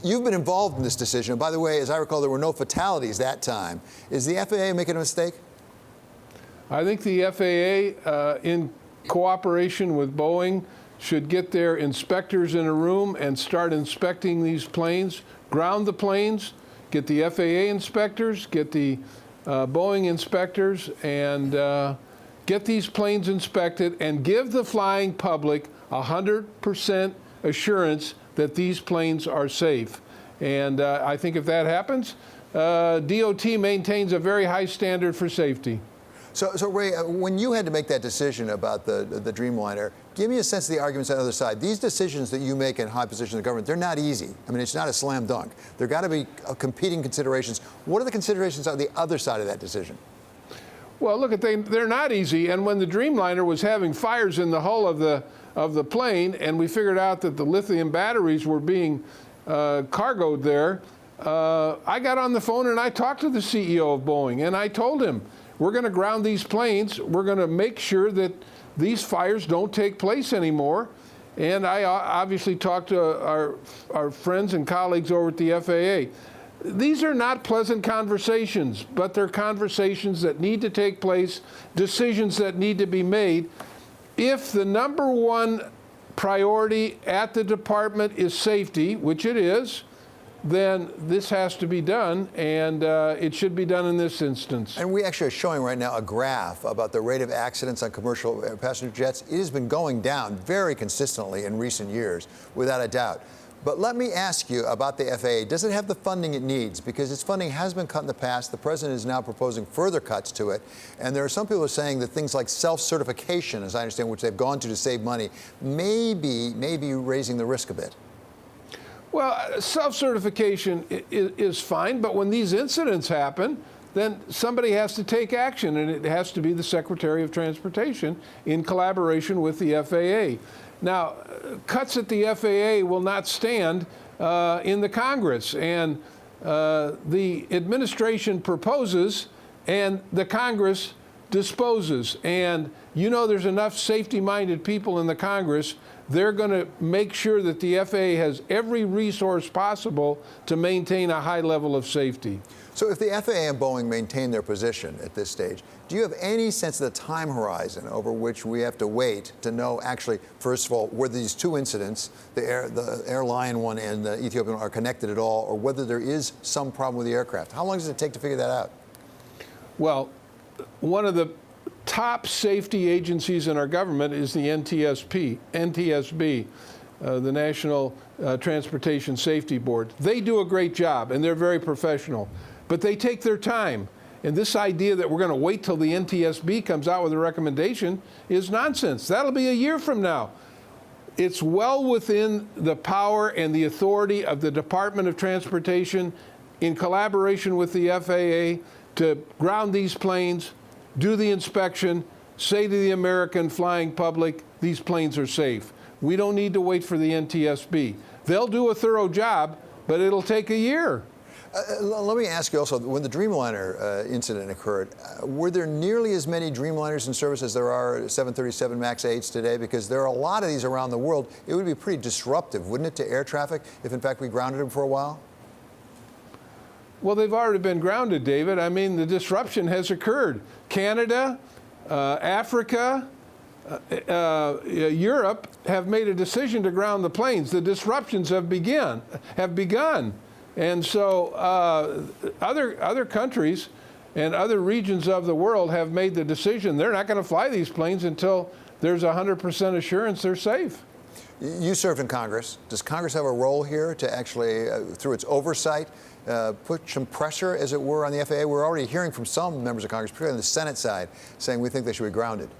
You've been involved in this decision. By the way, as I recall, there were no fatalities that time. Is the FAA making a mistake? I think the FAA, in cooperation with Boeing, should get their inspectors in a room and start inspecting these planes, ground the planes, get the FAA inspectors, get the Boeing inspectors, and get these planes inspected and give the flying public 100% assurance that these planes are safe. And I think if that happens, DOT maintains a very high standard for safety. So Ray, when you had to make that decision about the Dreamliner, give me a sense of the arguments on the other side. These decisions that you make in high positions in the government, they're not easy. I mean, it's not a slam dunk. There got to be competing considerations. What are the considerations on the other side of that decision? Well, look, they're not easy. And when the Dreamliner was having fires in the hull of the plane, and we figured out that the lithium batteries were being cargoed there, I got on the phone and I talked to the CEO of Boeing, and I told him, we're going to ground these planes. We're going to make sure that these fires don't take place anymore. And I obviously talked to our friends and colleagues over at the FAA. These are not pleasant conversations, but they're conversations that need to take place, decisions that need to be made. If the number one priority at the department is safety, which it is, then this has to be done, and it should be done in this instance. And we actually are showing right now a graph about the rate of accidents on commercial passenger jets. It has been going down very consistently in recent years, without a doubt. But let me ask you about the FAA. Does it have the funding it needs? Because its funding has been cut in the past. The president is now proposing further cuts to it. And there are some people who are saying that things like self-certification, as I understand, which they've gone to save money, may be raising the risk a bit. Well, self-certification is fine, but when these incidents happen, then somebody has to take action, and it has to be the Secretary of Transportation in collaboration with the FAA. Now, cuts at the FAA will not stand in the Congress, and the administration proposes and the Congress disposes. And you know there's enough safety-minded people in the Congress. They're going to make sure that the FAA has every resource possible to maintain a high level of safety. So if the FAA and Boeing maintain their position at this stage, do you have any sense of the time horizon over which we have to wait to know actually, first of all, whether these two incidents, the airline one and the Ethiopian one, are connected at all, or whether there is some problem with the aircraft? How long does it take to figure that out? Well, one of the top safety agencies in our government is the NTSB, the National Transportation Safety Board. They do a great job, and they're very professional, but they take their time. And this idea that we're going to wait till the NTSB comes out with a recommendation is nonsense. That'll be a year from now. It's well within the power and the authority of the Department of Transportation, in collaboration with the FAA, to ground these planes, do the inspection, say to the American flying public, these planes are safe. We don't need to wait for the NTSB. They'll do a thorough job, but it'll take a year. Let me ask you also, when the Dreamliner incident occurred, were there nearly as many Dreamliners in service as there are 737 MAX 8s today? Because there are a lot of these around the world. It would be pretty disruptive, wouldn't it, to air traffic if, in fact, we grounded them for a while? Well, they've already been grounded, David. I mean, the disruption has occurred. Canada, Africa, Europe have made a decision to ground the planes. The disruptions have begun. And so other countries and other regions of the world have made the decision they're not going to fly these planes until there's 100% assurance they're safe. You served in Congress. Does Congress have a role here to actually, through its oversight, put some pressure, as it were, on the FAA? We're already hearing from some members of Congress, particularly on the Senate side, saying we think they should be grounded.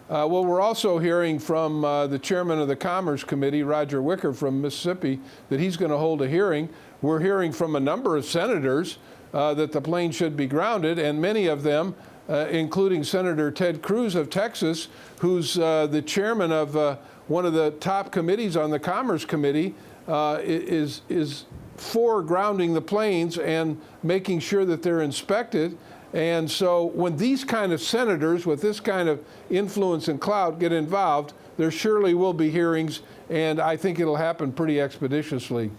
Well, we're also hearing from the chairman of the Commerce Committee, Roger Wicker from Mississippi, that he's going to hold a hearing. We're hearing from a number of senators that the plane should be grounded, and many of them, including Senator Ted Cruz of Texas, who's the chairman of one of the top committees on the Commerce Committee, is for grounding the planes and making sure that they're inspected. And so when these kind of senators with this kind of influence and clout get involved, there surely will be hearings, and I think it'll happen pretty expeditiously.